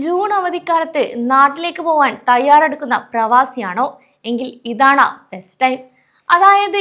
June അവധിക്കാലത്ത് നാട്ടിലേക്ക് പോവാൻ തയ്യാറെടുക്കുന്ന പ്രവാസിയാണോ എങ്കിൽ ഇതാണ് ബെസ്റ്റ് ടൈം. അതായത്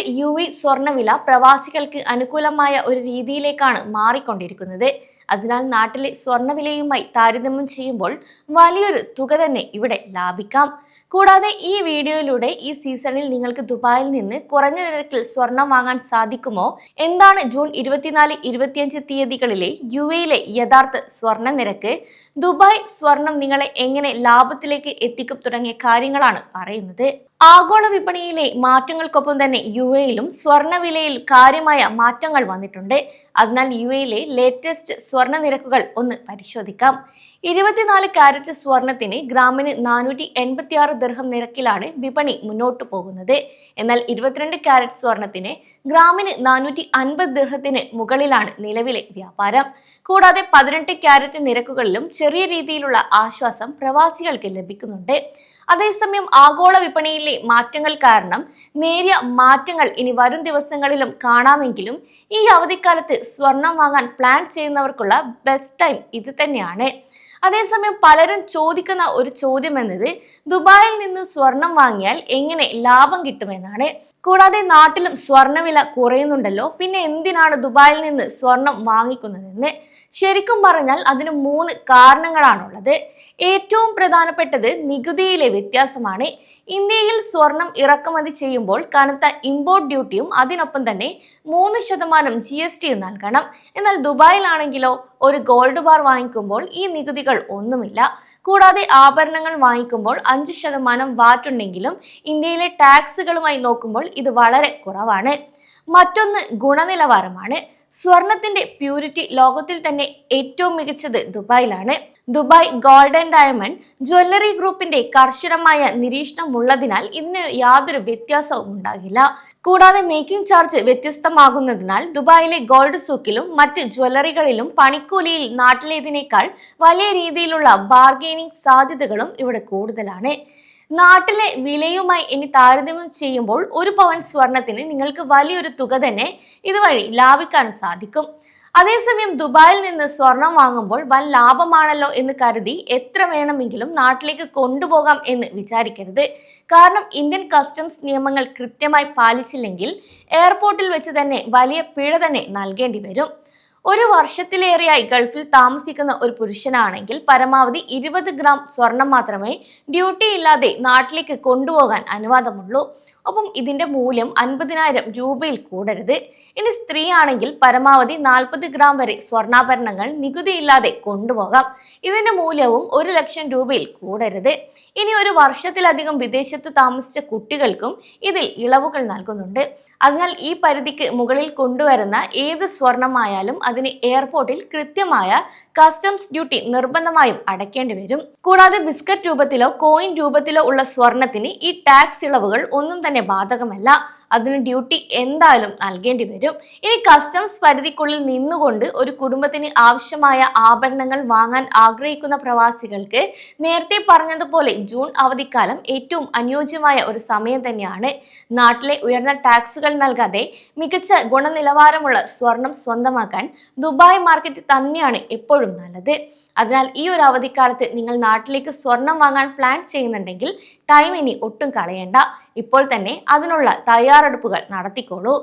സ്വർണ്ണവില പ്രവാസികൾക്ക് അനുകൂലമായ ഒരു രീതിയിലേക്കാണ് മാറിക്കൊണ്ടിരിക്കുന്നത്. അതിനാൽ നാട്ടിലെ സ്വർണ്ണവിലയുമായി താരതമ്യം ചെയ്യുമ്പോൾ വലിയൊരു തുക തന്നെ ഇവിടെ ലാഭിക്കാം. കൂടാതെ ഈ വീഡിയോയിലൂടെ ഈ സീസണിൽ നിങ്ങൾക്ക് ദുബായിൽ നിന്ന് കുറഞ്ഞ നിരക്കിൽ സ്വർണം വാങ്ങാൻ സാധിക്കുമോ, എന്താണ് ജൂൺ 24-25 തീയതികളിലെ യിലെ യഥാർത്ഥ സ്വർണ്ണ നിരക്ക്, ദുബായ് സ്വർണം നിങ്ങളെ എങ്ങനെ ലാഭത്തിലേക്ക് എത്തിക്കും തുടങ്ങിയ കാര്യങ്ങളാണ് പറയുന്നത്. ആഗോള വിപണിയിലെ മാറ്റങ്ങൾക്കൊപ്പം തന്നെ യിലും സ്വർണ്ണവിലയിൽ കാര്യമായ മാറ്റങ്ങൾ വന്നിട്ടുണ്ട്. അതിനാൽ യിലെ ലേറ്റസ്റ്റ് സ്വർണ്ണ നിരക്കുകൾ ഒന്ന് പരിശോധിക്കാം. 24 കാരറ്റ് സ്വർണത്തിന് ഗ്രാമിന് 486 ദിർഹം നിരക്കിലാണ് വിപണി മുന്നോട്ടു പോകുന്നത്. എന്നാൽ 22 കാരറ്റ് സ്വർണത്തിന് ഗ്രാമിന് 450 ദിർഹത്തിന് മുകളിലാണ് നിലവിലെ വ്യാപാരം. കൂടാതെ 18 കാരറ്റ് നിരക്കുകളിലും ചെറിയ രീതിയിലുള്ള ആശ്വാസം പ്രവാസികൾക്ക് ലഭിക്കുന്നുണ്ട്. അതേസമയം ആഗോള വിപണിയിലെ മാറ്റങ്ങൾ കാരണം നേരിയ മാറ്റങ്ങൾ ഇനി വരും ദിവസങ്ങളിലും കാണാമെങ്കിലും ഈ അവധിക്കാലത്ത് സ്വർണം വാങ്ങാൻ പ്ലാൻ ചെയ്യുന്നവർക്കുള്ള ബെസ്റ്റ് ടൈം ഇത് തന്നെയാണ്. അതേസമയം പലരും ചോദിക്കുന്ന ഒരു ചോദ്യം എന്നത് ദുബായിൽ നിന്ന് സ്വർണം വാങ്ങിയാൽ എങ്ങനെ ലാഭം കിട്ടുമെന്നാണ്. കൂടാതെ നാട്ടിലും സ്വർണ്ണവില കുറയുന്നുണ്ടല്ലോ, പിന്നെ എന്തിനാണ് ദുബായിൽ നിന്ന് സ്വർണം വാങ്ങിക്കുന്നതെന്ന്. ശരിക്കും പറഞ്ഞാൽ അതിന് 3 കാരണങ്ങളാണുള്ളത്. ഏറ്റവും പ്രധാനപ്പെട്ടത് നികുതിയിലെ വ്യത്യാസമാണ്. ഇന്ത്യയിൽ സ്വർണം ഇറക്കുമതി ചെയ്യുമ്പോൾ കനത്ത ഇമ്പോർട്ട് ഡ്യൂട്ടിയും അതിനൊപ്പം തന്നെ 3% GST നൽകണം. എന്നാൽ ദുബായിലാണെങ്കിലോ ഒരു ഗോൾഡ് ബാർ വാങ്ങിക്കുമ്പോൾ ഈ നികുതികൾ ഒന്നുമില്ല. കൂടാതെ ആഭരണങ്ങൾ വാങ്ങിക്കുമ്പോൾ 5% VAT ഉണ്ടെങ്കിലും ഇന്ത്യയിലെ ടാക്സുകളുമായി നോക്കുമ്പോൾ ഇത് വളരെ കുറവാണ്. മറ്റൊന്ന് ഗുണനിലവാരമാണ്. സ്വർണത്തിന്റെ പ്യൂരിറ്റി ലോകത്തിൽ തന്നെ ഏറ്റവും മികച്ചത് ദുബായിലാണ്. Dubai gold and diamond jewellery ഗ്രൂപ്പിന്റെ കർശനമായ നിരീക്ഷണമുള്ളതിനാൽ ഇതിന് യാതൊരു വ്യത്യാസവും ഉണ്ടാകില്ല. കൂടാതെ മേക്കിംഗ് ചാർജ് വ്യത്യസ്തമാകുന്നതിനാൽ ദുബായിലെ ഗോൾഡ് സൂക്കിലും മറ്റ് ജ്വല്ലറികളിലും പണിക്കൂലിയിൽ നാട്ടിലേതിനേക്കാൾ വലിയ രീതിയിലുള്ള ബാർഗെയിനിങ് സാധ്യതകളും ഇവിടെ കൂടുതലാണ്. നാട്ടിലെ വിലയുമായി ഇനി താരതമ്യം ചെയ്യുമ്പോൾ 1 പവൻ സ്വർണത്തിന് നിങ്ങൾക്ക് വലിയൊരു തുക തന്നെ ഇതുവഴി ലാഭിക്കാൻ സാധിക്കും. അതേസമയം ദുബായിൽ നിന്ന് സ്വർണം വാങ്ങുമ്പോൾ വൻ ലാഭമാണല്ലോ എന്ന് കരുതി എത്ര വേണമെങ്കിലും നാട്ടിലേക്ക് കൊണ്ടുപോകാം എന്ന് വിചാരിക്കരുത്. കാരണം ഇന്ത്യൻ കസ്റ്റംസ് നിയമങ്ങൾ കൃത്യമായി പാലിച്ചില്ലെങ്കിൽ എയർപോർട്ടിൽ വെച്ച് തന്നെ വലിയ പിഴ തന്നെ നൽകേണ്ടി വരും. 1 വർഷത്തിലേറെയായി ഗൾഫിൽ താമസിക്കുന്ന ഒരു പുരുഷനാണെങ്കിൽ പരമാവധി 20 ഗ്രാം സ്വർണം മാത്രമേ ഡ്യൂട്ടി ഇല്ലാതെ നാട്ടിലേക്ക് കൊണ്ടുപോകാൻ അനുവാദമുള്ളൂ. ഒപ്പം ഇതിന്റെ മൂല്യം 50,000 രൂപയിൽ കൂടരുത്. ഇനി സ്ത്രീ ആണെങ്കിൽ പരമാവധി 40 ഗ്രാം വരെ സ്വർണ്ണാഭരണങ്ങൾ നികുതിയില്ലാതെ കൊണ്ടുപോകാം. ഇതിന്റെ മൂല്യവും 1 ലക്ഷം രൂപയിൽ കൂടരുത്. ഇനി 1 വർഷത്തിലധികം വിദേശത്ത് താമസിച്ച കുട്ടികൾക്കും ഇതിൽ ഇളവുകൾ നൽകുന്നുണ്ട്. അതിനാൽ ഈ പരിധിക്ക് മുകളിൽ കൊണ്ടുവരുന്ന ഏത് സ്വർണമായാലും അതിന് എയർപോർട്ടിൽ കൃത്യമായ കസ്റ്റംസ് ഡ്യൂട്ടി നിർബന്ധമായും അടയ്ക്കേണ്ടി വരും. കൂടാതെ ബിസ്ക്കറ്റ് രൂപത്തിലോ കോയിൻ രൂപത്തിലോ ഉള്ള സ്വർണത്തിന് ഈ ടാക്സ് ഇളവുകൾ ഒന്നും തന്നെ ബാധകമല്ല. അതിന് ഡ്യൂട്ടി എന്തായാലും നൽകേണ്ടി വരും. ഇനി കസ്റ്റംസ് പരിധിക്കുള്ളിൽ നിന്നുകൊണ്ട് ഒരു കുടുംബത്തിന് ആവശ്യമായ ആഭരണങ്ങൾ വാങ്ങാൻ ആഗ്രഹിക്കുന്ന പ്രവാസികൾക്ക് നേരത്തെ പറഞ്ഞതുപോലെ ജൂൺ അവധിക്കാലം ഏറ്റവും അനുയോജ്യമായ ഒരു സമയം തന്നെയാണ്. നാട്ടിലെ ഉയർന്ന ടാക്സുകൾ നൽകാതെ മികച്ച ഗുണനിലവാരമുള്ള സ്വർണം സ്വന്തമാക്കാൻ ദുബായ് മാർക്കറ്റ് തന്നെയാണ് എപ്പോഴും നല്ലത്. അതിനാൽ ഈ ഒരു അവധിക്കാലത്ത് നിങ്ങൾ നാട്ടിലേക്ക് സ്വർണം വാങ്ങാൻ പ്ലാൻ ചെയ്യുന്നുണ്ടെങ്കിൽ ടൈം ഇനി ഒട്ടും കളയണ്ട. ഇപ്പോൾ തന്നെ അതിനുള്ള തയ്യാറെടുപ്പുകൾ നടത്തിക്കോളൂ.